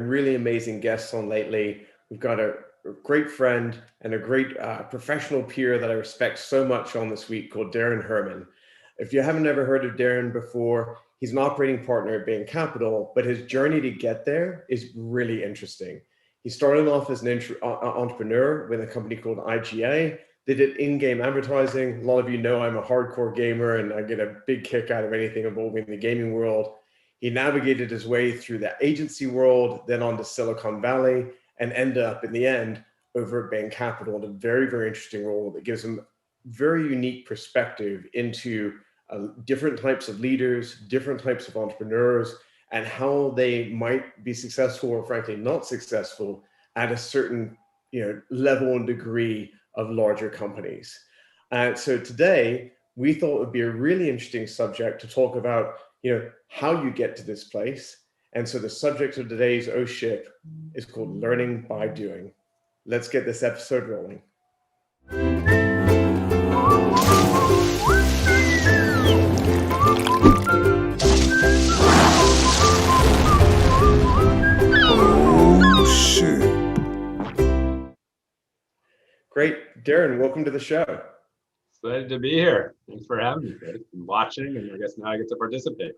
Really amazing guests on lately. We've got a great friend and a great professional peer that I respect so much on this week called Darren Herman. If you haven't ever heard of Darren before, he's an operating partner at Bain Capital, but his journey to get there is really interesting. He started off as an entrepreneur with a company called IGA. They did in-game advertising. A lot of you know I'm a hardcore gamer and I get a big kick out of anything involving the gaming world. He navigated his way through the agency world, then on to Silicon Valley, and ended up in the end over at Bain Capital in a very, very interesting role that gives him very unique perspective into different types of leaders, different types of entrepreneurs, and how they might be successful or frankly not successful at a certain level and degree of larger companies. So today, we thought it would be a really interesting subject to talk about how you get to this place. And so the subject of today's O Ship is called Learning by Doing. Let's get this episode rolling. Oh, shit. Great. Darren, welcome to the show. Excited to be here. Thanks for having me, Freddie. I'm watching, and I guess now I get to participate.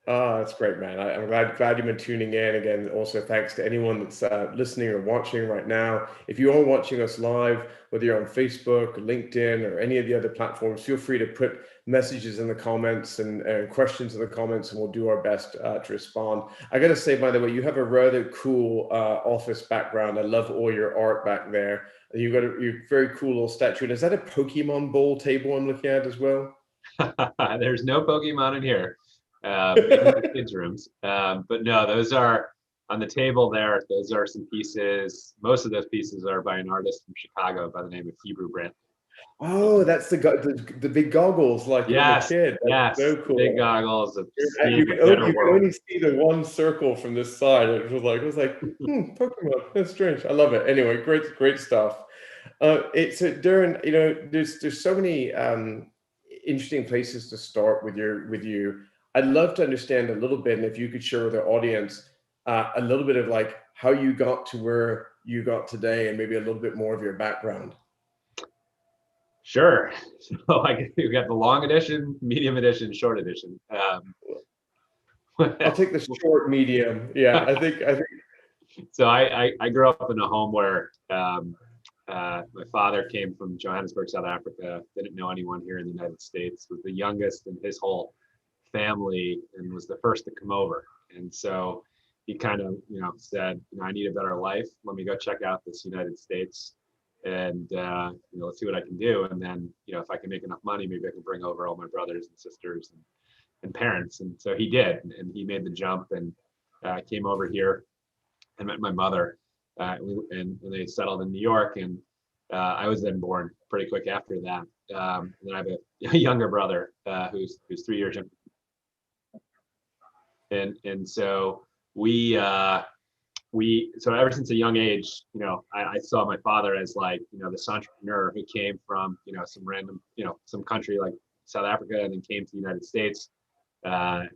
Oh, that's great, man. I'm glad you've been tuning in. Again, also thanks to anyone that's listening or watching right now. If you are watching us live, whether you're on Facebook, LinkedIn, or any of the other platforms, feel free to put messages in the comments and questions in the comments, and we'll do our best to respond. I got to say, by the way, you have a rather cool office background. I love all your art back there. You've got a very cool little statue. And is that a Pokemon bowl table I'm looking at as well? There's no Pokemon in here. Kids' rooms. But no, those are on the table there. Those are some pieces. Most of those pieces are by an artist from Chicago by the name of Hebrew Brent. Oh, that's the big goggles, like yes, when a kid. That's so cool. Big goggles. You can only see the one circle from this side. It was like Pokemon. That's strange. I love it. Anyway, great stuff. So Darren, there's so many interesting places to start with you. I'd love to understand a little bit, and if you could share with our audience a little bit of like how you got to where you got today, and maybe a little bit more of your background. Sure. So we got the long edition, medium edition, short edition. I'll take the short medium. Yeah, I think. So I grew up in a home where my father came from Johannesburg, South Africa. Didn't know anyone here in the United States. Was the youngest in his whole family and was the first to come over. And so he kind of, said, I need a better life. Let me go check out this United States and, let's see what I can do. And then, if I can make enough money, maybe I can bring over all my brothers and sisters and parents. And so he did, and he made the jump and came over here and met my mother and they settled in New York. And I was then born pretty quick after that. And then I have a younger brother who's 3 years younger. And so so ever since a young age, I saw my father as like, this entrepreneur who came from, some random, some country like South Africa and then came to the United States. I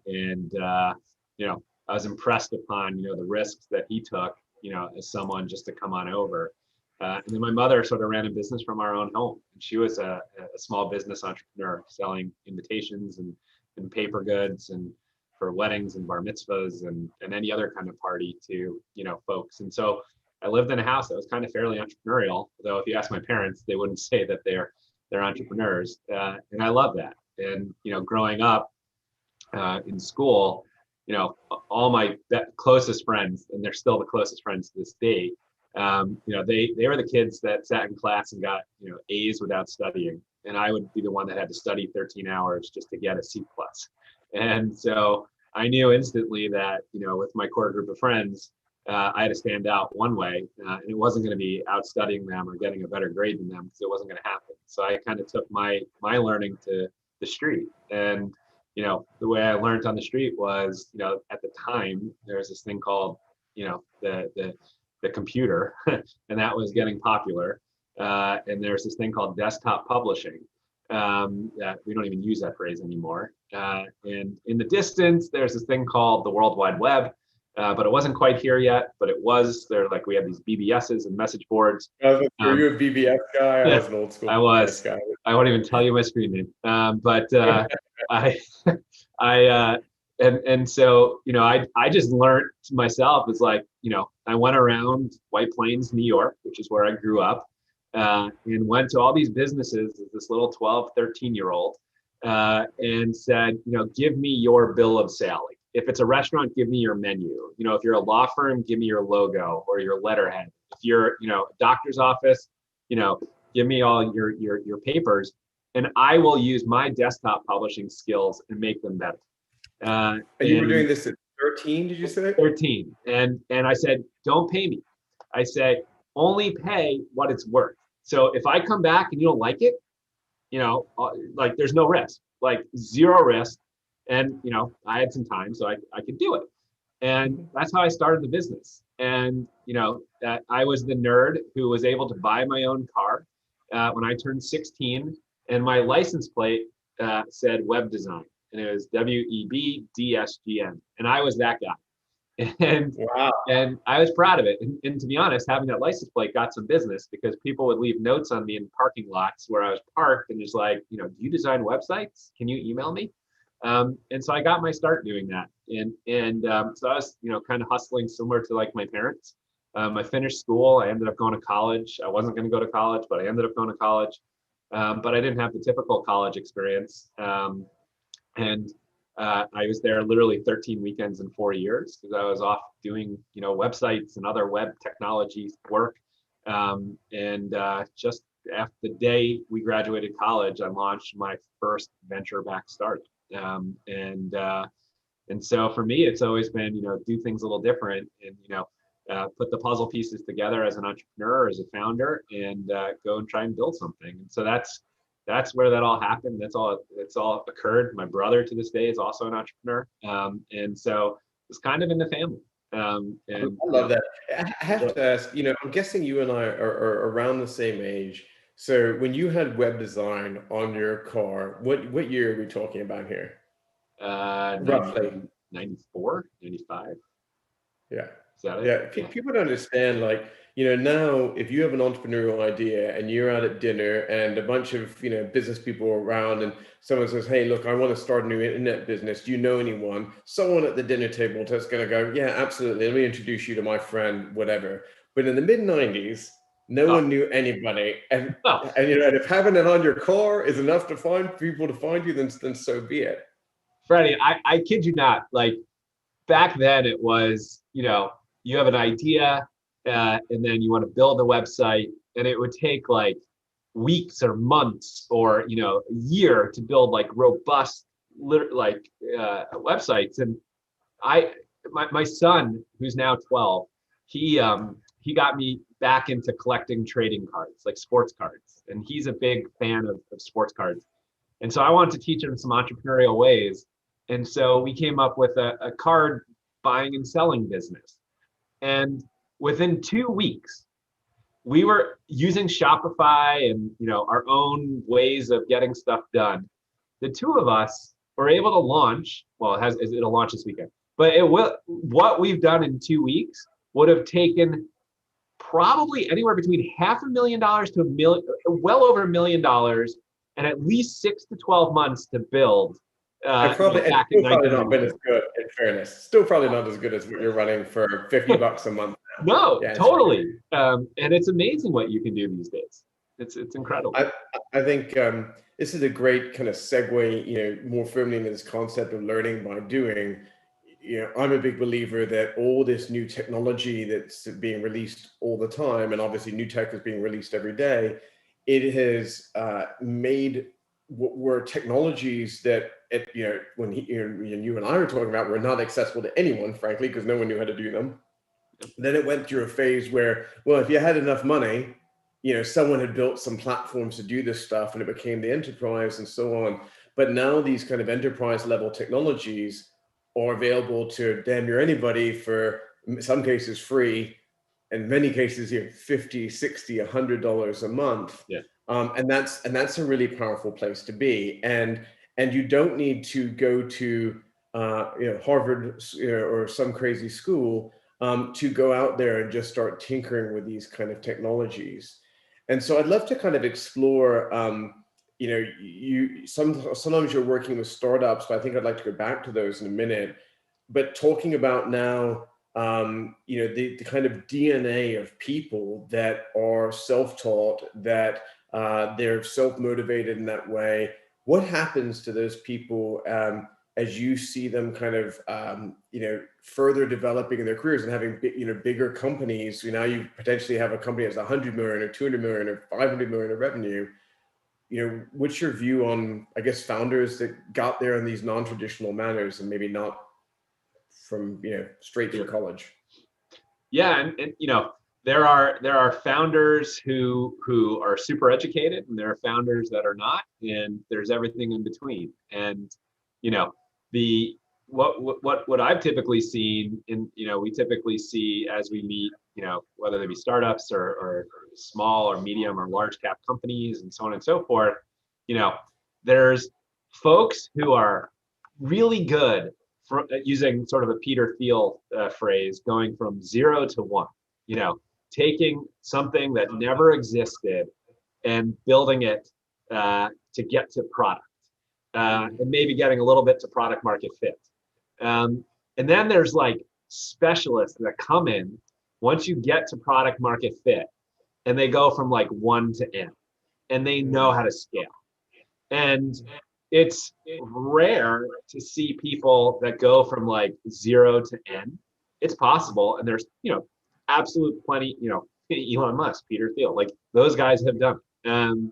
was impressed upon, the risks that he took, as someone just to come on over. And then my mother sort of ran a business from our own home. And she was a small business entrepreneur selling invitations and paper goods and for weddings and bar mitzvahs and any other kind of party to, folks. And so I lived in a house that was kind of fairly entrepreneurial, though if you ask my parents, they wouldn't say that they're entrepreneurs. And I love that. And, growing up in school, all my closest friends, and they're still the closest friends to this day, they were the kids that sat in class and got, A's without studying. And I would be the one that had to study 13 hours just to get a C+. And so I knew instantly that, with my core group of friends, I had to stand out one way, and it wasn't going to be out studying them or getting a better grade than them because it wasn't going to happen. So I kind of took my learning to the street. And, the way I learned on the street was, at the time, there was this thing called, the computer, and that was getting popular. And there's this thing called desktop publishing. That we don't even use that phrase anymore. And in the distance, there's this thing called the World Wide Web. but it wasn't quite here yet. But it was there. Like we had these BBSs and message boards. Were you a BBS guy? I Yeah, was an old school I BBS was. guy. I won't even tell you my screen name. But I, I, and so I just learned myself. It's like I went around White Plains, New York, which is where I grew up, and went to all these businesses as this little 12, 13-year-old, and said, give me your bill of sale. Like, if it's a restaurant, give me your menu. If you're a law firm, give me your logo or your letterhead. If you're, a doctor's office, give me all your papers, and I will use my desktop publishing skills and make them better. And you were doing this at 13, did you say? 13. And I said, don't pay me. I say, only pay what it's worth. So if I come back and you don't like it, like there's no risk, like zero risk. And, I had some time, so I could do it. And that's how I started the business. And, that I was the nerd who was able to buy my own car when I turned 16, and my license plate said web design, and it was WEBDSGN. And I was that guy. And Wow. and I was proud of it. And to be honest, having that license plate got some business because people would leave notes on me in parking lots where I was parked and just like, do you design websites? Can you email me? And so I got my start doing that. And so I was, kind of hustling similar to like my parents. I finished school. I ended up going to college. I wasn't going to go to college, but I ended up going to college. But I didn't have the typical college experience. And I was there literally 13 weekends in 4 years because I was off doing, websites and other web technology work. Just after the day we graduated college, I launched my first venture-backed startup. And so for me, it's always been, do things a little different and, put the puzzle pieces together as an entrepreneur, as a founder, and go and try and build something. And so that's where that all happened. It's all occurred. My brother to this day is also an entrepreneur. And so it's kind of in the family. And I love that. I have to ask, I'm guessing you and I are around the same age. So when you had web design on your car, what year are we talking about here? 90, Roughly. 94, 95. Yeah. Is that it? Yeah. People don't understand, like, now if you have an entrepreneurial idea and you're out at dinner and a bunch of, business people are around and someone says, hey, look, I want to start a new internet business. Do you know anyone? Someone at the dinner table is going to go, yeah, absolutely. Let me introduce you to my friend, whatever. But in the mid 90s, no one knew anybody. And if having it on your car is enough to find people to find you, then so be it. Freddie, I kid you not, like back then it was, you have an idea and then you want to build a website, and it would take like weeks or months or a year to build like robust websites. And my son, who's now 12, he got me back into collecting trading cards, like sports cards, and he's a big fan of sports cards. And so I wanted to teach him some entrepreneurial ways. And so we came up with a card buying and selling business. And within 2 weeks, we were using Shopify and our own ways of getting stuff done. The two of us were able to launch. Well, it'll launch this weekend, but what we've done in 2 weeks would have taken probably anywhere between $500,000 to well over $1 million, and at least 6 to 12 months to build. And probably not been as good, in fairness. Still probably not as good as what you're running for $50 a month. No, yeah, totally. And it's amazing what you can do these days. It's incredible. I think this is a great kind of segue, more firmly into this concept of learning by doing. I'm a big believer that all this new technology that's being released all the time, and obviously new tech is being released every day, it has made what were technologies that when you and I were talking about were not accessible to anyone, frankly, because no one knew how to do them. Then it went through a phase where, well, if you had enough money, someone had built some platforms to do this stuff, and it became the enterprise and so on. But now these kind of enterprise level technologies are available to damn near anybody for, in some cases, free, in many cases, $50, $60, $100 a month. Yeah. And that's a really powerful place to be. And you don't need to go to Harvard, or some crazy school, to go out there and just start tinkering with these kind of technologies. And so I'd love to kind of explore, sometimes you're working with startups, but I think I'd like to go back to those in a minute. But talking about now, the kind of DNA of people that are self-taught, that they're self-motivated in that way. What happens to those people as you see them kind of, further developing in their careers and having, bigger companies? Now you potentially have a company that's 100 million or 200 million or 500 million of revenue. What's your view on, I guess, founders that got there in these non-traditional manners and maybe not from, straight from college? Yeah, and there are founders who are super educated, and there are founders that are not, and there's everything in between. And the what I've typically seen we typically see as we meet, whether they be startups or small or medium or large cap companies and so on and so forth, there's folks who are really good for using sort of a Peter Thiel phrase, going from 0 to 1, taking something that never existed and building it to get to product, and maybe getting a little bit to product market fit. And then there's like specialists that come in once you get to product market fit, and they go from like 1 to N, and they know how to scale. And it's rare to see people that go from like 0 to N. It's possible, and there's absolute plenty. Elon Musk, Peter Thiel, like those guys have done it.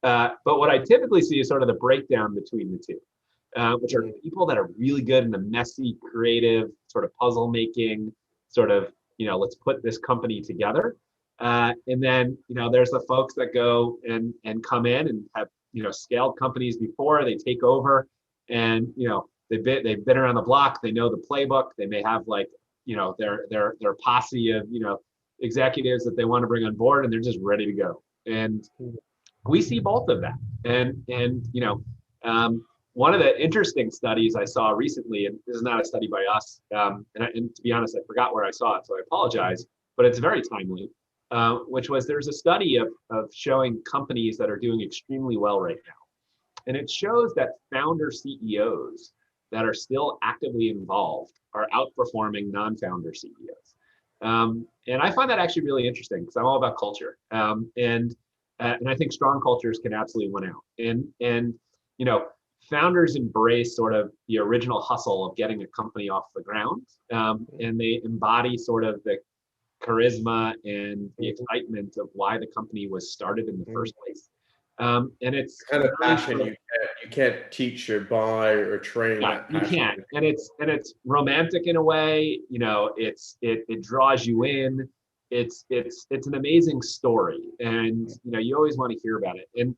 But what I typically see is sort of the breakdown between the two, which are people that are really good in the messy, creative, sort of puzzle making, sort of, let's put this company together. And then, there's the folks that go and come in and have, scaled companies before. They take over, and, they've been around the block. They know the playbook. They may have like, their posse of, executives that they want to bring on board, and they're just ready to go. And we see both of that. And one of the interesting studies I saw recently, and this is not a study by us, and to be honest, I forgot where I saw it, so I apologize, but it's very timely, which was there's a study of showing companies that are doing extremely well right now. And it shows that founder CEOs that are still actively involved are outperforming non-founder CEOs. And I find that actually really interesting, because I'm all about culture. And I think strong cultures can absolutely win out. And founders embrace sort of the original hustle of getting a company off the ground, and they embody sort of the charisma and the excitement of why the company was started in the first place. And it's kind of passion you can't teach or buy or train. Yeah, that passion. you can't, and it's romantic in a way. It draws you in. It's an amazing story, and you always want to hear about it. And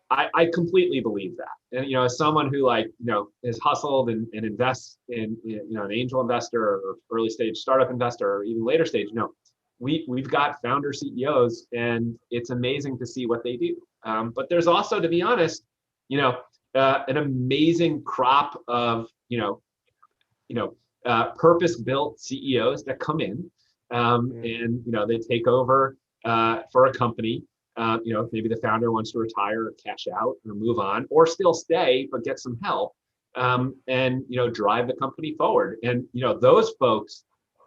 I completely believe that. And as someone who has hustled and invests in an angel investor or early stage startup investor or even later stage, we've got founder CEOs, and it's amazing to see what they do. But there's also, to be honest, an amazing crop of purpose-built CEOs that come in, and they take over for a company. Maybe the founder wants to retire or cash out or move on, or still stay but get some help, and drive the company forward. And those folks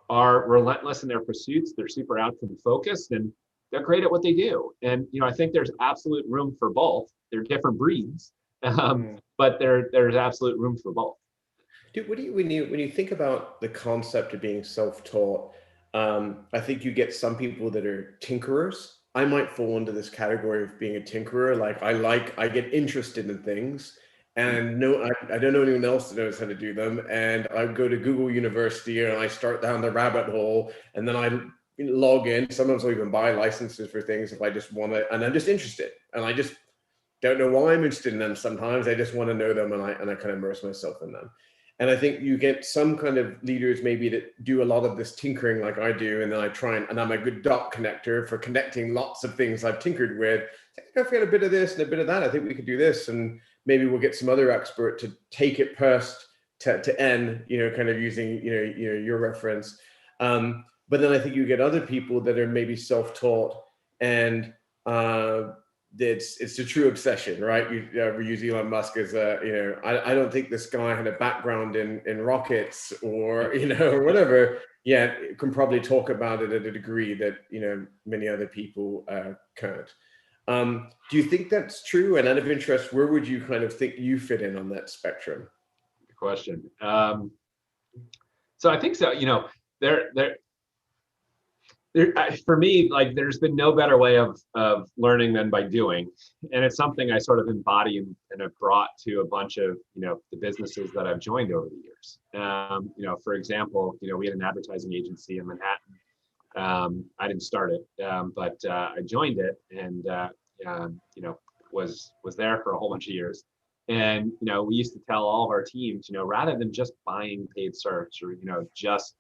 are relentless in their pursuits. They're super outcome focused, and they're great at what they do. And I think there's absolute room for both. They're different breeds, but there's absolute room for both. Dude, when you think about the concept of being self-taught, I think you get some people that are tinkerers. I might fall into this category of being a tinkerer. I get interested in things, and I don't know anyone else that knows how to do them. And I go to Google University and I start down the rabbit hole, and then I log in. Sometimes I'll even buy licenses for things if I just want to, and I'm just interested, and I just don't know why I'm interested in them. Sometimes I just want to know them, and I kind of immerse myself in them. And I think you get some kind of leaders maybe that do a lot of this tinkering like I do, and then I try and I'm a good dot connector for connecting lots of things I've tinkered with. If we had a bit of this and a bit of that, I think we could do this, and maybe we'll get some other expert to take it first to N, kind of using, your reference. But then I think you get other people that are maybe self-taught, and it's a true obsession, right? We use Elon Musk as I don't think this guy had a background in rockets or, or whatever. Yeah, can probably talk about it at a degree that, many other people can't. Do you think that's true? And out of interest, where would you kind of think you fit in on that spectrum? Good question. So I think so. There, for me, like there's been no better way of learning than by doing, and it's something I sort of embody and have brought to a bunch of the businesses that I've joined over the years. For example, we had an advertising agency in Manhattan. I didn't start it, but I joined it, and was there for a whole bunch of years. And we used to tell all of our teams, rather than just buying paid search or just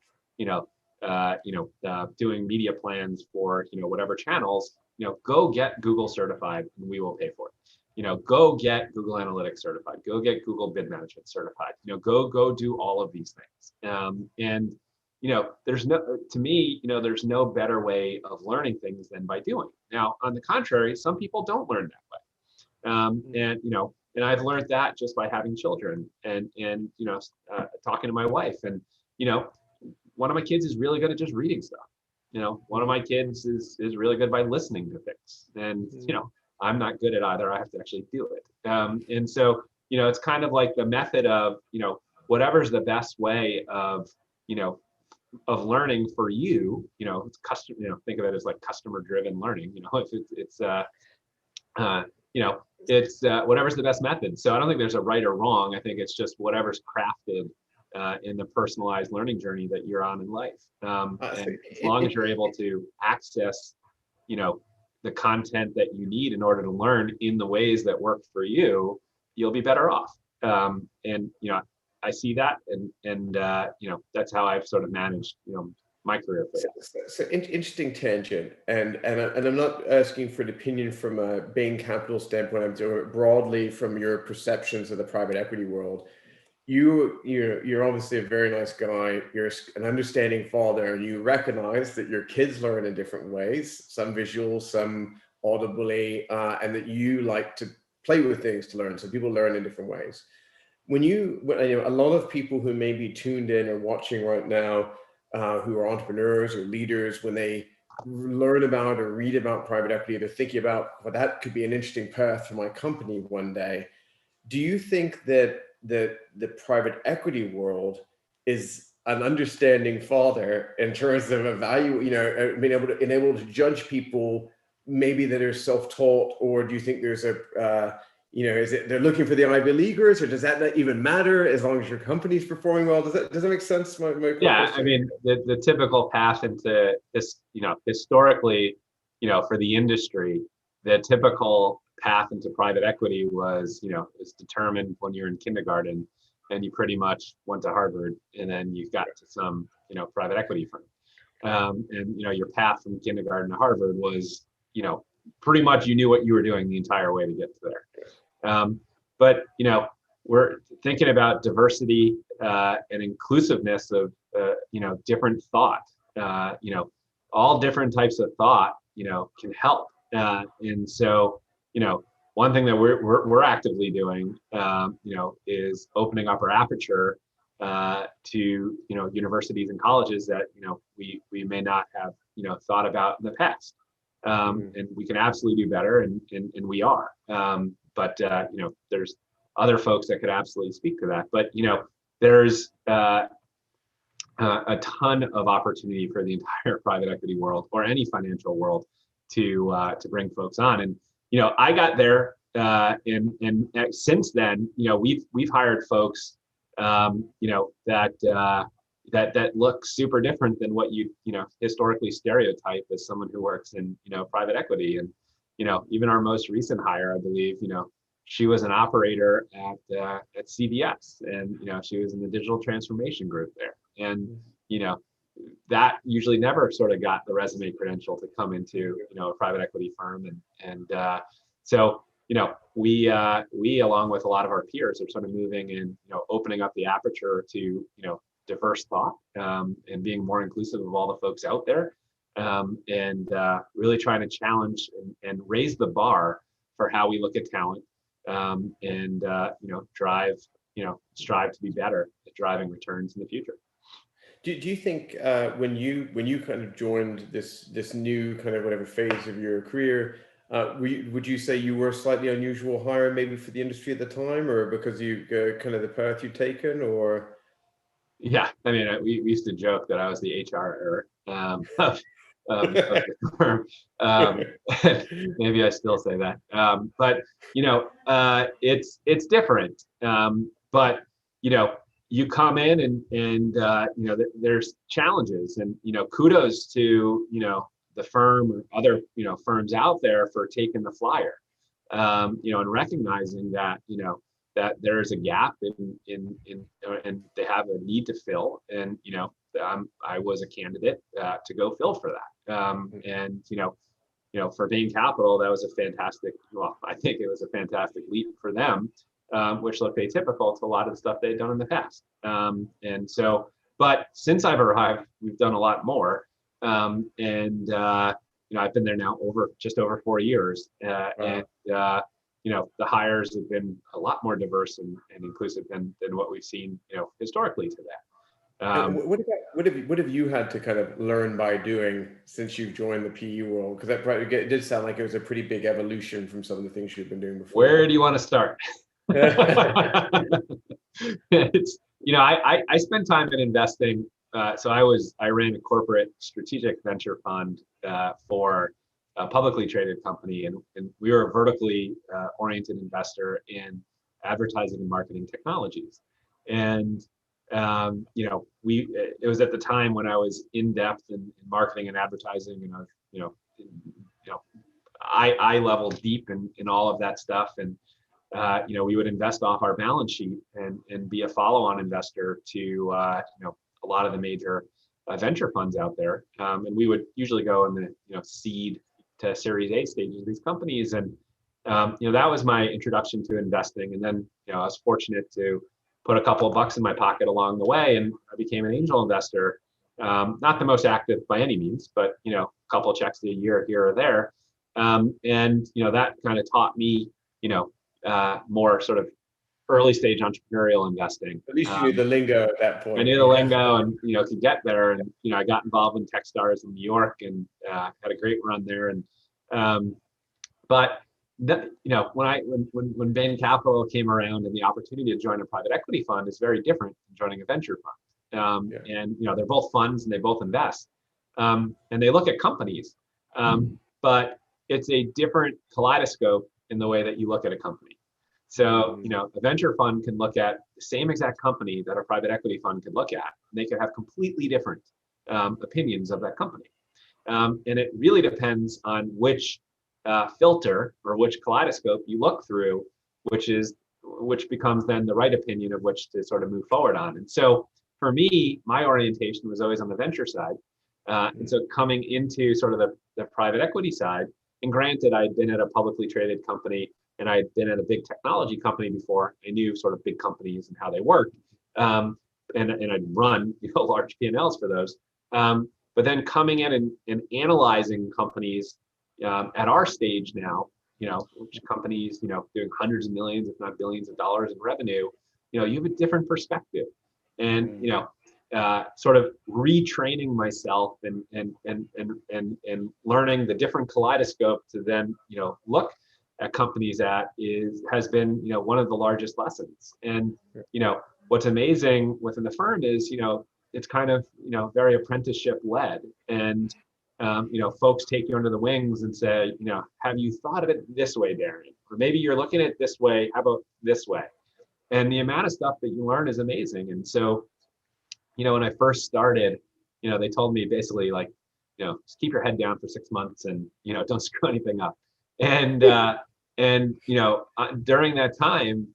doing media plans for whatever channels, go get Google certified and we will pay for it. Go get Google Analytics certified, go get Google Bid Management certified, go do all of these things. And there's there's no better way of learning things than by doing. Now, on the contrary, some people don't learn that way. And I've learned that just by having children and talking to my wife. And one of my kids is really good at just reading stuff. One of my kids is really good by listening to things. And I'm not good at either. I have to actually do it. And so it's kind of like the method of whatever's the best way of learning for you. It's custom. Think of it as like customer driven learning. It's whatever's the best method. So I don't think there's a right or wrong. I think it's just whatever's crafted in the personalized learning journey that you're on in life. And as long as you're able to access, the content that you need in order to learn in the ways that work for you, you'll be better off. And I see that, and that's how I've sort of managed, my career. So interesting tangent, and I'm not asking for an opinion from a Bain Capital standpoint. I'm doing it broadly from your perceptions of the private equity world. You're obviously a very nice guy. You're an understanding father, and you recognize that your kids learn in different ways, some visual, some audibly, and that you like to play with things to learn. So people learn in different ways. When a lot of people who may be tuned in or watching right now, who are entrepreneurs or leaders, when they learn about or read about private equity, they're thinking about, well, that could be an interesting path for my company one day. Do you think that the private equity world is an understanding father in terms of being able to judge people maybe that are self-taught, or do you think there's is it they're looking for the Ivy Leaguers, or does that not even matter as long as your company's performing well? Does that make sense? Yeah, question? I mean, the typical path into this, historically, for the industry, the typical path into private equity was, is determined when you're in kindergarten and you pretty much went to Harvard and then you got to some, private equity firm. And, your path from kindergarten to Harvard was, pretty much you knew what you were doing the entire way to get to there. But, we're thinking about diversity and inclusiveness of, different thought. All different types of thought, can help. And so, one thing that we're actively doing, is opening up our aperture to, universities and colleges that, we may not have, thought about in the past. And we can absolutely do better, and we are. But there's other folks that could absolutely speak to that. But there's a ton of opportunity for the entire private equity world or any financial world to bring folks on. And I got there, and since then, we've hired folks, that look super different than what you historically stereotype as someone who works in private equity. And even our most recent hire, I believe, she was an operator at CVS, and she was in the digital transformation group there. And that usually never sort of got the resume credential to come into a private equity firm. And so we along with a lot of our peers are sort of moving and opening up the aperture to diverse thought, and being more inclusive of all the folks out there, and really trying to challenge and raise the bar for how we look at talent, and drive strive to be better at driving returns in the future. Do you think when you kind of joined this new kind of whatever phase of your career, would you say you were a slightly unusual hire maybe for the industry at the time, or because you kind of the path you've taken, or? Yeah, I mean, we used to joke that I was the HR error, of the firm. Um, Maybe I still say that, but it's different. But you come in and there's challenges, and kudos to the firm or other firms out there for taking the flyer, and recognizing that that there is a gap and they have a need to fill, and I was a candidate to go fill for that, and for Bain Capital, that was a fantastic, well, I think it was a fantastic leap for them, which looked atypical to a lot of the stuff they'd done in the past, and so, but since I've arrived, we've done a lot more, and I've been there now just over 4 years, Wow. and the hires have been a lot more diverse and inclusive than what we've seen, historically to that. And what have you had to kind of learn by doing since you've joined the PE world? Because that probably it did sound like it was a pretty big evolution from some of the things you've been doing before. Where do you want to start? It's, I spent time in investing. So I ran a corporate strategic venture fund for a publicly traded company, and we were a vertically oriented investor in advertising and marketing technologies. And it was at the time when I was in depth in marketing and advertising, and I level deep in all of that stuff, and we would invest off our balance sheet and be a follow-on investor to a lot of the major venture funds out there, and we would usually go in the seed to Series A stages of these companies, and that was my introduction to investing. And then I was fortunate to put a couple of bucks in my pocket along the way, and I became an angel investor. Not the most active by any means, but a couple of checks a year here or there, and that kind of taught me more sort of early stage entrepreneurial investing. At least you knew the lingo at that point. I knew the lingo, and could get there. And I got involved in Techstars in New York, and had a great run there. And but when Bain Capital came around, and the opportunity to join a private equity fund is very different than joining a venture fund. And they're both funds, and they both invest, and they look at companies, but it's a different kaleidoscope in the way that you look at a company. So, a venture fund can look at the same exact company that a private equity fund could look at. They could have completely different opinions of that company. And it really depends on which filter or which kaleidoscope you look through, which becomes then the right opinion of which to sort of move forward on. And so for me, my orientation was always on the venture side. And so coming into sort of the private equity side, and granted, I'd been at a publicly traded company, and I'd been at a big technology company before. I knew sort of big companies and how they worked, and I'd run large P&Ls for those. But then coming in and analyzing companies at our stage now, which companies doing hundreds of millions, if not billions of dollars in revenue, you have a different perspective, and sort of retraining myself and learning the different kaleidoscope to then look at companies has been one of the largest lessons. And what's amazing within the firm is it's kind of very apprenticeship led, and folks take you under the wings and say, have you thought of it this way, Darren? Or maybe you're looking at it this way, how about this way? And the amount of stuff that you learn is amazing. And so when I first started, they told me basically like, just keep your head down for 6 months and don't screw anything up. And during that time,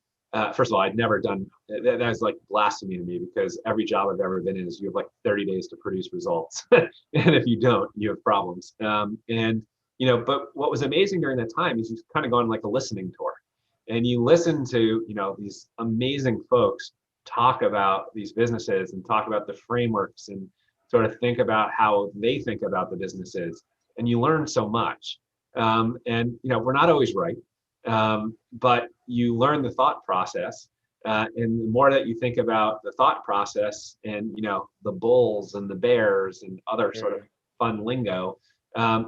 first of all, I'd never done that. Was like blasphemy to me, because every job I've ever been in is you have like 30 days to produce results, and if you don't, you have problems. And but what was amazing during that time is you kind of go on like a listening tour, and you listen to, these amazing folks talk about these businesses and talk about the frameworks and sort of think about how they think about the businesses, and you learn so much. And we're not always right, but you learn the thought process. And the more that you think about the thought process and the bulls and the bears and other sort of fun lingo,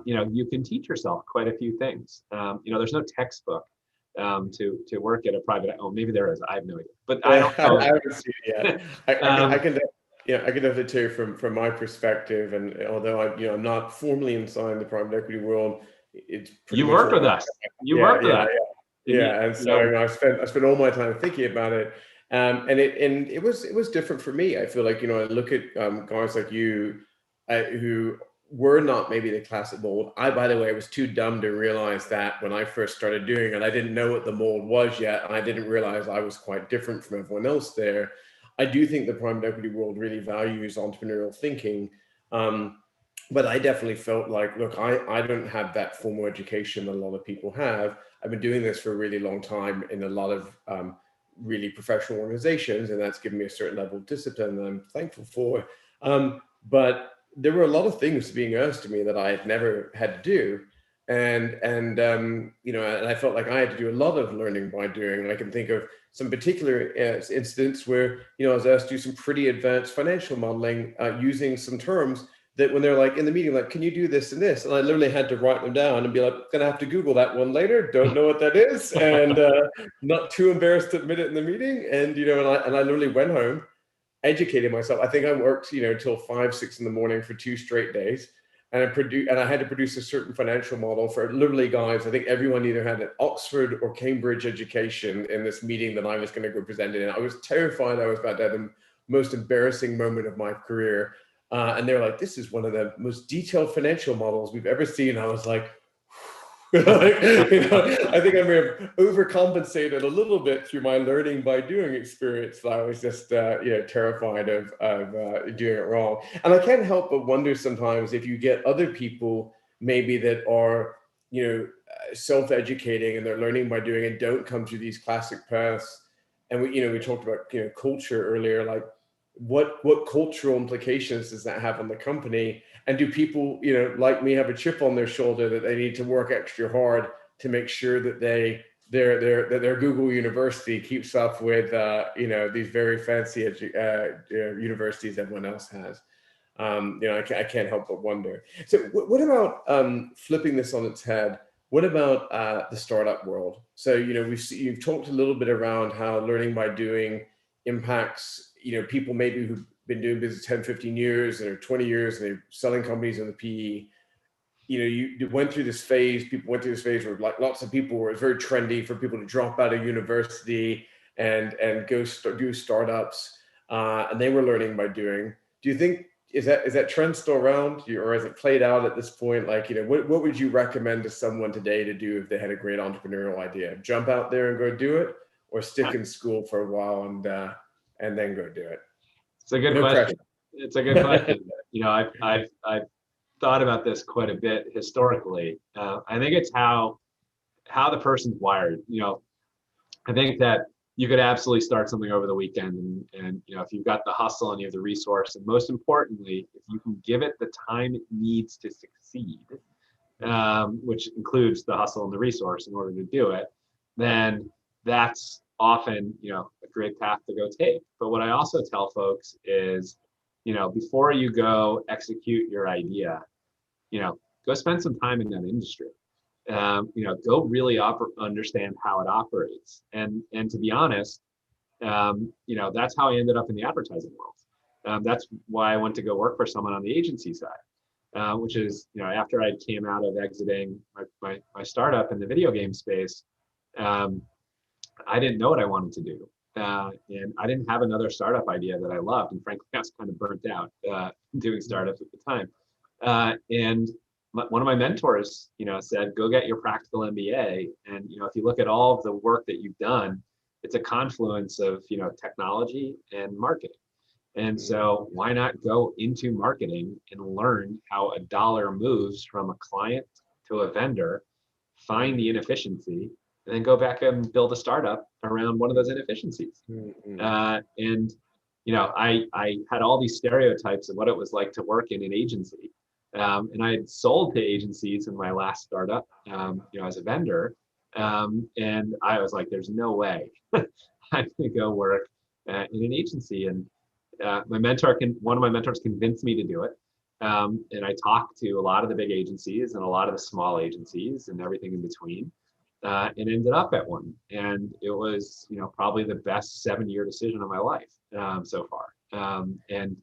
you can teach yourself quite a few things. There's no textbook to work at a private. Oh, maybe there is. I have no idea, but I don't know. I haven't seen it yet. I can definitely tell you from my perspective, and although I'm not formally inside the private equity world, it's pretty You much worked all with I- us. You worked with us. yeah, and so I spent all my time thinking about it, and it was different for me. I feel like I look at guys like you, who were not maybe the classic mold. I, by the way, was too dumb to realize that when I first started doing it. I didn't know what the mold was yet, and I didn't realize I was quite different from everyone else there. I do think the private equity world really values entrepreneurial thinking. But I definitely felt like, look, I don't have that formal education that a lot of people have. I've been doing this for a really long time in a lot of really professional organizations, and that's given me a certain level of discipline that I'm thankful for. But there were a lot of things being asked of me that I had never had to do. And I felt like I had to do a lot of learning by doing. And I can think of some particular incidents where, I was asked to do some pretty advanced financial modeling using some terms that when they're like in the meeting, like, can you do this and this? And I literally had to write them down and be like, gonna have to Google that one later. Don't know what that is. And not too embarrassed to admit it in the meeting. And, and I literally went home, educated myself. I think I worked, till 5, 6 in the morning for 2 straight days. And I had to produce a certain financial model for literally guys. I think everyone either had an Oxford or Cambridge education in this meeting that I was going to go present in. I was terrified I was about to have the most embarrassing moment of my career. And they're like, this is one of the most detailed financial models we've ever seen. I was like, I think I may have overcompensated a little bit through my learning by doing experience. I was just, terrified of doing it wrong. And I can't help but wonder sometimes if you get other people maybe that are, self-educating and they're learning by doing and don't come through these classic paths. And we talked about, culture earlier, like what cultural implications does that have on the company? And do people, like me, have a chip on their shoulder that they need to work extra hard to make sure that their Google University keeps up with, these very fancy universities everyone else has? I can't help but wonder. So what about flipping this on its head? What about the startup world? So, you've talked a little bit around how learning by doing impacts, people maybe who've been doing business 10, 15 years or 20 years, and they're selling companies in the PE. You went through this phase, people went through this phase where like lots of people were, it was very trendy for people to drop out of university and go do startups. And they were learning by doing. Do you think, is that trend still around, or has it played out at this point? Like, what would you recommend to someone today to do if they had a great entrepreneurial idea? Jump out there and go do it, or stick in school for a while and then go do it? It's a good No question. pressure. It's a good question. I've thought about this quite a bit historically. I think it's how the person's wired. I think that you could absolutely start something over the weekend, and if you've got the hustle and you have the resource, and most importantly, if you can give it the time it needs to succeed, which includes the hustle and the resource in order to do it, then that's often a great path to go take. But what I also tell folks is, before you go execute your idea, go spend some time in that industry. Go really understand how it operates. And to be honest, that's how I ended up in the advertising world. That's why I went to go work for someone on the agency side, which is, after I came out of exiting my startup in the video game space, I didn't know what I wanted to do. And I didn't have another startup idea that I loved. And frankly, I was kind of burnt out doing startups at the time. And one of my mentors, said, go get your practical MBA. And, if you look at all of the work that you've done, it's a confluence of, technology and marketing. And so why not go into marketing and learn how a dollar moves from a client to a vendor, find the inefficiency, and then go back and build a startup around one of those inefficiencies. And I had all these stereotypes of what it was like to work in an agency. And I had sold to agencies in my last startup, as a vendor. And I was like, there's no way I'm going to go work in an agency. And one of my mentors convinced me to do it. And I talked to a lot of the big agencies and a lot of the small agencies and everything in between, and ended up at one. And it was, probably the best 7-year decision of my life so far. And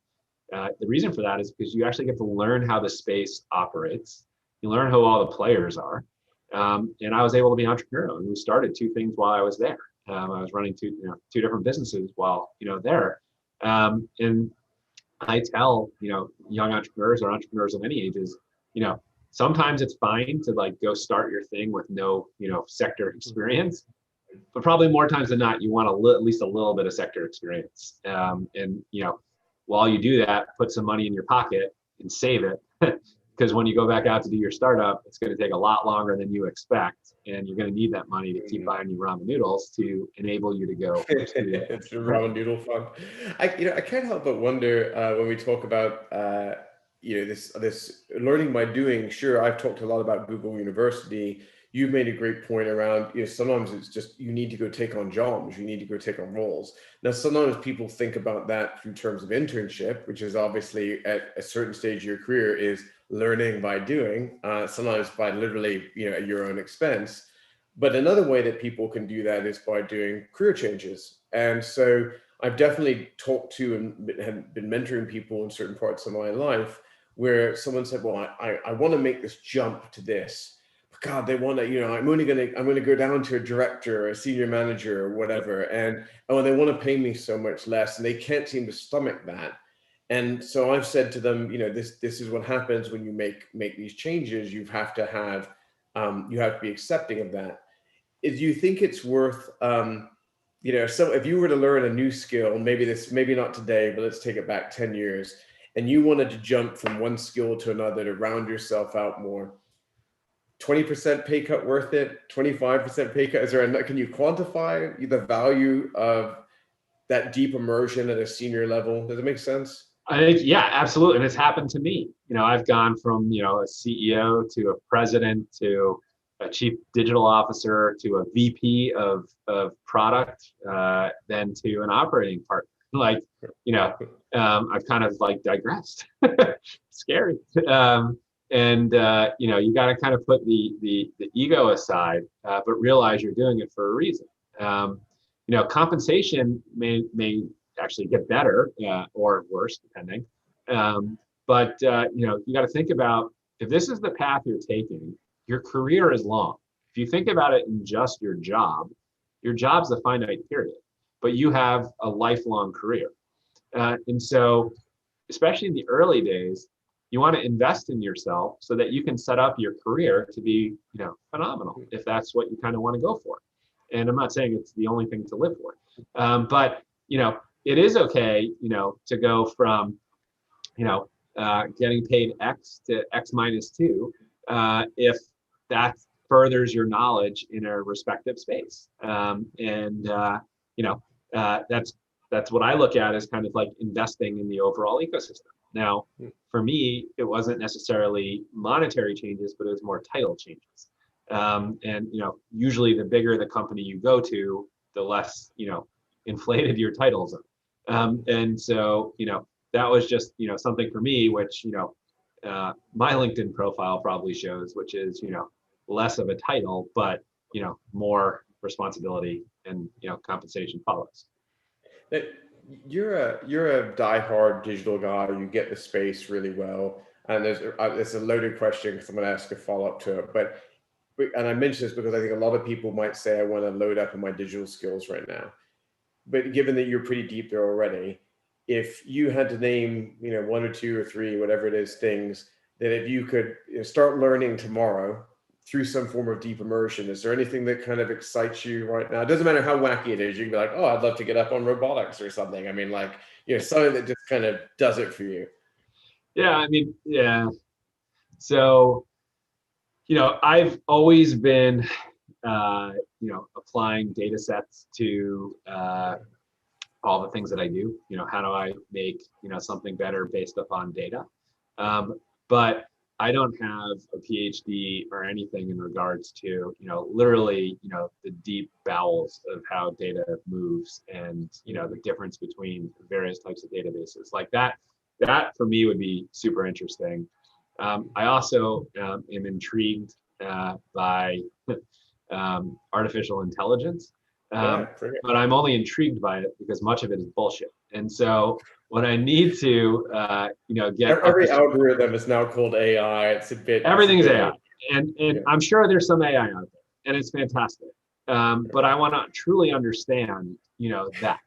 the reason for that is because you actually get to learn how the space operates. You learn who all the players are. And I was able to be entrepreneurial, and we started 2 things while I was there. I was running 2 different businesses while, there. And I tell, young entrepreneurs or entrepreneurs of any ages, sometimes it's fine to like go start your thing with no, sector experience, but probably more times than not, you want at least a little bit of sector experience. And, while you do that, put some money in your pocket and save it. Because when you go back out to do your startup, it's going to take a lot longer than you expect. And you're going to need that money to keep buying you ramen noodles to enable you to go. It's a ramen noodle fund. I can't help but wonder when we talk about this learning by doing. Sure, I've talked a lot about Google University. You've made a great point around, sometimes it's just you need to go take on jobs, you need to go take on roles. Now, sometimes people think about that through terms of internship, which is obviously at a certain stage of your career is learning by doing, sometimes by literally, at your own expense. But another way that people can do that is by doing career changes. And so I've definitely talked to and have been mentoring people in certain parts of my life where someone said, well, I want to make this jump to this. God, they want to, I'm going to go down to a director or a senior manager or whatever. And they want to pay me so much less, and they can't seem to stomach that. And so I've said to them, this is what happens when you make these changes. You have to be accepting of that. Do you think it's worth, so if you were to learn a new skill, maybe not today, but let's take it back 10 years, and you wanted to jump from one skill to another to round yourself out more, 20% pay cut worth it? 25% pay cut? Can you quantify the value of that deep immersion at a senior level? Does it make sense? I think, yeah, absolutely. And it's happened to me. I've gone from, a CEO to a president to a chief digital officer to a VP of product, then to an operating partner. I've kind of like digressed. Scary. And you got to kind of put the ego aside, but realize you're doing it for a reason. Compensation may actually get better or worse, depending. But you got to think about, if this is the path you're taking, your career is long. If you think about it in just your job's a finite period, but you have a lifelong career. And so, especially in the early days, you want to invest in yourself so that you can set up your career to be, phenomenal, if that's what you kind of want to go for. And I'm not saying it's the only thing to live for, but it is okay, to go from, getting paid X to X minus 2, if that furthers your knowledge in a respective space. That's what I look at as kind of like investing in the overall ecosystem. Now, for me, it wasn't necessarily monetary changes, but it was more title changes. And usually the bigger the company you go to, the less inflated your titles are. And so that was just something for me, which my LinkedIn profile probably shows, which is less of a title, but more responsibility and compensation follows. You're a diehard digital guy. You get the space really well, and there's a loaded question because I'm going to ask a follow up to it. But and I mention this because I think a lot of people might say I want to load up on my digital skills right now. But given that you're pretty deep there already, if you had to name 1 or 2 or 3, whatever it is, things that if you could start learning tomorrow through some form of deep immersion, is there anything that kind of excites you right now? It doesn't matter how wacky it is. You can be like, oh, I'd love to get up on robotics or something. I mean, something that just kind of does it for you. Yeah, I mean, yeah. So I've always been, applying data sets to all the things that I do. How do I make, something better based upon data? But I don't have a PhD or anything in regards to, literally, the deep bowels of how data moves and, the difference between various types of databases like that. That for me would be super interesting. I also am intrigued by artificial intelligence, Yeah, but I'm only intrigued by it because much of it is bullshit. And so when I need to, get up every to algorithm is now called AI. everything is AI, and yeah. I'm sure there's some AI out there, and it's fantastic. But I want to truly understand, that,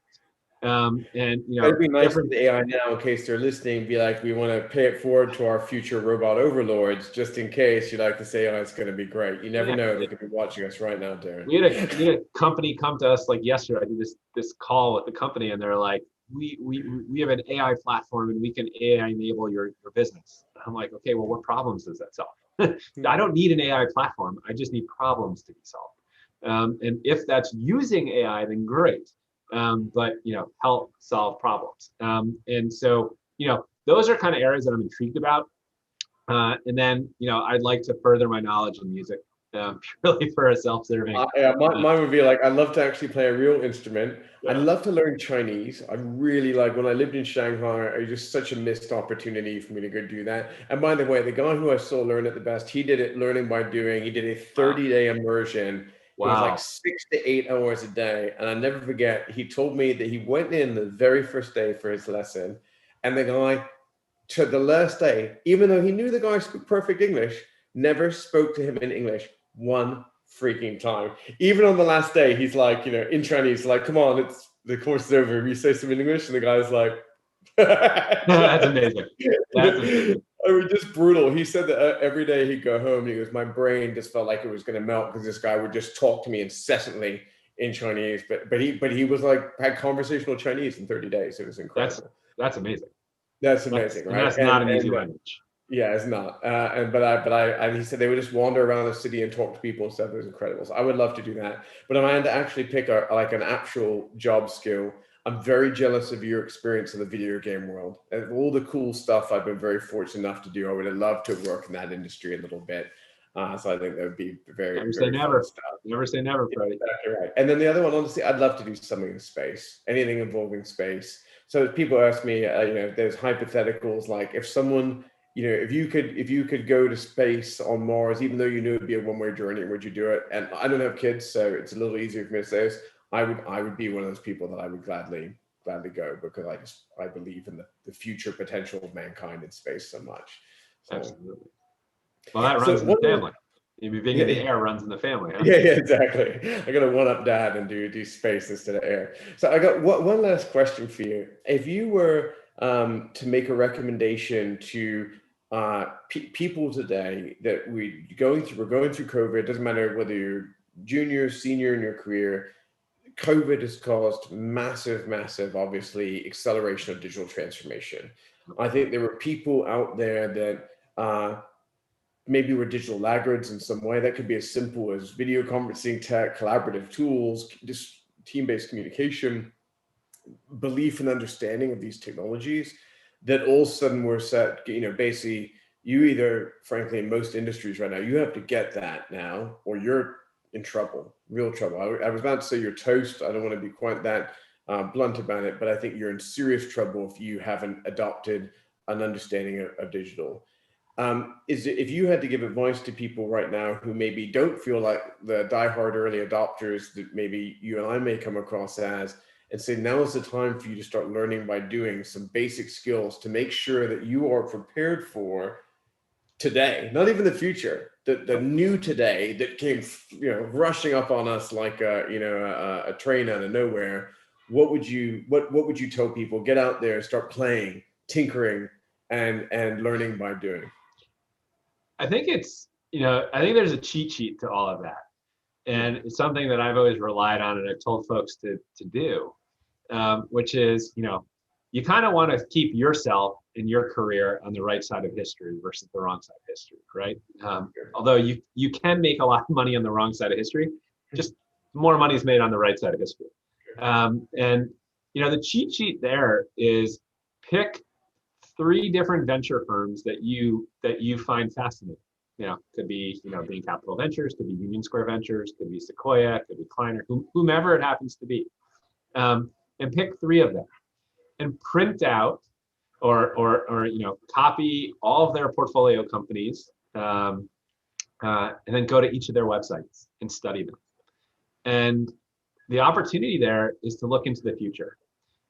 and It'd be nice for different. the AI now, in case they're listening, be like, we want to pay it forward to our future robot overlords, just in case you like to say, oh, it's going to be great. You never Yeah, know. They could be watching us right now, Darren. we had a company come to us like yesterday. I did this call with the company, and they're like, we have an AI platform, and we can AI enable your business. I'm like, okay, well, what problems does that solve? I don't need an AI platform. I just need problems to be solved. And if that's using AI, then great. But help solve problems. And so those are kind of areas that I'm intrigued about. And then I'd like to further my knowledge in music, purely for a self-serving. Yeah, mine would be like, I'd love to actually play a real instrument. I'd Yeah. love to learn Chinese. I really like, when I lived in Shanghai, it was just such a missed opportunity for me to go do that. And by the way, the guy who I saw learn it the best, he did it learning by doing. He did a Wow. 30-day immersion. It was like Wow. 6 to 8 hours a day. And I never forget, he told me that he went in the very first day for his lesson. And the guy, to the last day, even though he knew the guy spoke perfect English, never spoke to him in English one freaking time. Even on the last day, he's like, in Chinese, like, come on, it's the course is over. We say some in English, and the guy's like, That's amazing. That's amazing. it was just brutal. He said that every day he'd go home, and he goes, my brain just felt like it was going to melt because this guy would just talk to me incessantly in Chinese. But he was like, had conversational Chinese in 30 days. It was That's incredible. that's amazing. That's amazing, And right? that's not an easy language. Yeah, it's not. And he said they would just wander around the city and talk to people and stuff. It was incredible. So I would love to do that. But if I had to actually pick an actual job skill, I'm very jealous of your experience in the video game world and all the cool stuff I've been very fortunate enough to do. I would have loved to work in that industry a little bit. So I think that would be very, Never say very fun never. stuff. Never say never, Freddie. Exactly right. And then the other one, honestly, I'd love to do something in space, anything involving space. So people ask me, there's hypotheticals like if someone, if you could go to space on Mars, even though you knew it'd be a one-way journey, would you do it? And I don't have kids, so it's a little easier for me to say this. I would be one of those people that I would gladly go because I believe in the future potential of mankind in space so much. So, Absolutely. Well, that runs in the family. Maybe being in the air runs in the family, huh? Yeah, exactly. I got to one up dad and do space instead of air. So I got one last question for you. If you were to make a recommendation to people today that we're going through COVID, doesn't matter whether you're junior, senior in your career, COVID has caused massive, obviously, acceleration of digital transformation. I think there were people out there that maybe we're digital laggards in some way. That could be as simple as video conferencing tech, collaborative tools, just team-based communication, belief and understanding of these technologies that all of a sudden were set, basically you either, frankly, in most industries right now, you have to get that now or you're in trouble, real trouble. I was about to say you're toast. I don't want to be quite that blunt about it, but I think you're in serious trouble if you haven't adopted an understanding of digital. If you had to give advice to people right now who maybe don't feel like the diehard early adopters that maybe you and I may come across as, and say now is the time for you to start learning by doing some basic skills to make sure that you are prepared for today, not even the future, the new today that came rushing up on us like a train out of nowhere. What would you tell people? Get out there, start playing, tinkering, and learning by doing. I think I think there's a cheat sheet to all of that. And it's something that I've always relied on and I've told folks to do, which is, you kind of want to keep yourself in your career on the right side of history versus the wrong side of history, right? Although you can make a lot of money on the wrong side of history, just more money is made on the right side of history. And the cheat sheet there is pick 3 different venture firms that you find fascinating. Could be Bain Capital Ventures, could be Union Square Ventures, could be Sequoia, could be Kleiner, whomever it happens to be, and pick 3 of them and print out or copy all of their portfolio companies, and then go to each of their websites and study them. And the opportunity there is to look into the future,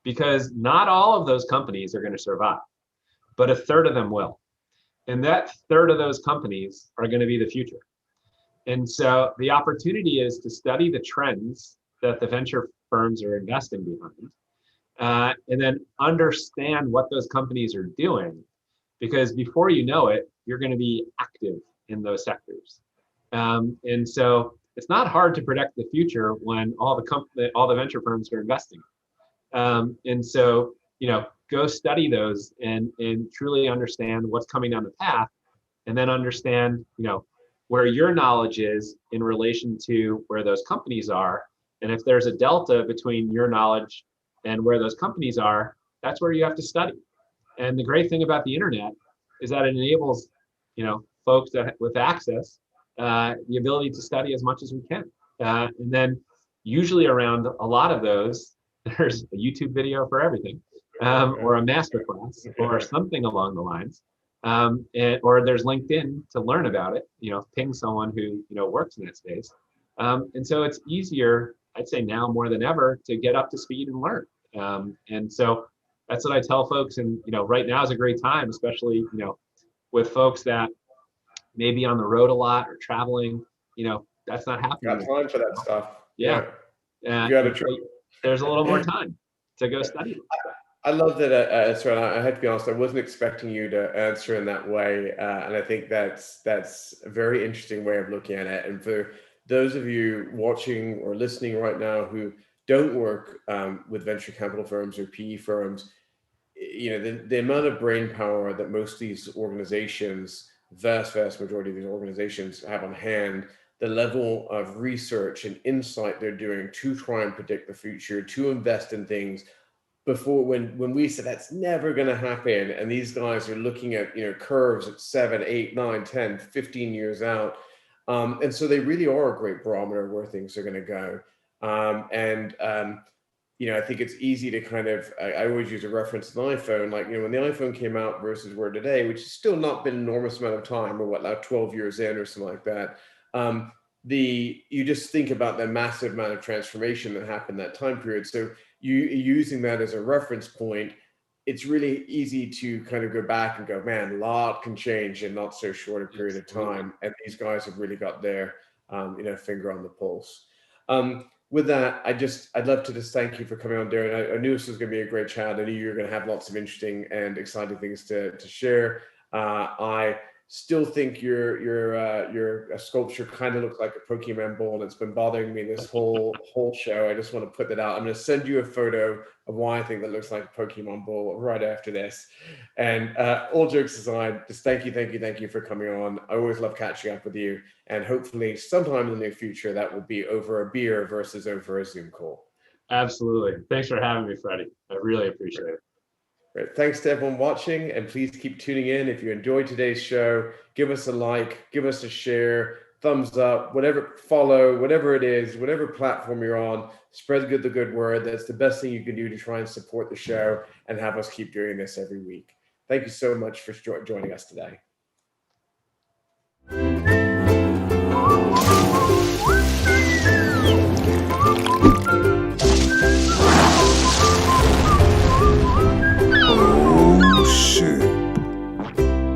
because not all of those companies are going to survive, but a third of them will. And that third of those companies are going to be the future. And so the opportunity is to study the trends that the venture firms are investing behind, and then understand what those companies are doing, because before you know it, you're going to be active in those sectors. And so it's not hard to predict the future when all the venture firms are investing. And so, go study those and truly understand what's coming down the path, and then understand, where your knowledge is in relation to where those companies are. And if there's a delta between your knowledge and where those companies are, that's where you have to study. And the great thing about the internet is that it enables, folks with access, the ability to study as much as we can. And then usually around a lot of those, there's a YouTube video for everything, or a masterclass or something along the lines. Or there's LinkedIn to learn about it, ping someone who, works in that space. And so it's easier, I'd say now more than ever, to get up to speed and learn. And so that's what I tell folks. And, right now is a great time, especially, with folks that may be on the road a lot or traveling, that's not happening. Got time for that stuff. Yeah. You got to try. There's a little more time to go study. I love that. Sorry, I have to be honest. I wasn't expecting you to answer in that way, and I think that's a very interesting way of looking at it. And for those of you watching or listening right now who don't work with venture capital firms or PE firms, the amount of brain power that most of these organizations, vast majority of these organizations, have on hand, the level of research and insight they're doing to try and predict the future, to invest in things before when we said that's never going to happen, and these guys are looking at curves at 7, 8, 9, 10, 15 years out, and so they really are a great barometer of where things are going to go. I think it's easy to kind of, I always use a reference to the iPhone, like when the iPhone came out versus where today, which has still not been an enormous amount of time, or what, now 12 years in or something like that. You just think about the massive amount of transformation that happened that time period. So you using that as a reference point, it's really easy to kind of go back and go, man, a lot can change in not so short a period of time. And these guys have really got their finger on the pulse. With that, I'd love to just thank you for coming on, Darren. I knew this was going to be a great chat. I knew you were going to have lots of interesting and exciting things to share. I still think your sculpture kind of looks like a Pokemon ball, and it's been bothering me this whole show. I just want to put that out. I'm going to send you a photo of why I think that looks like a Pokemon ball right after this. And all jokes aside, just thank you for coming on. I always love catching up with you, and hopefully sometime in the near future that will be over a beer versus over a Zoom call. Absolutely. Thanks for having me, Freddie. I really appreciate it. Great. Thanks to everyone watching, and please keep tuning in. If you enjoyed today's show, give us a like, give us a share, thumbs up, follow, whatever it is, whatever platform you're on, spread the good word. That's the best thing you can do to try and support the show and have us keep doing this every week. Thank you so much for joining us today.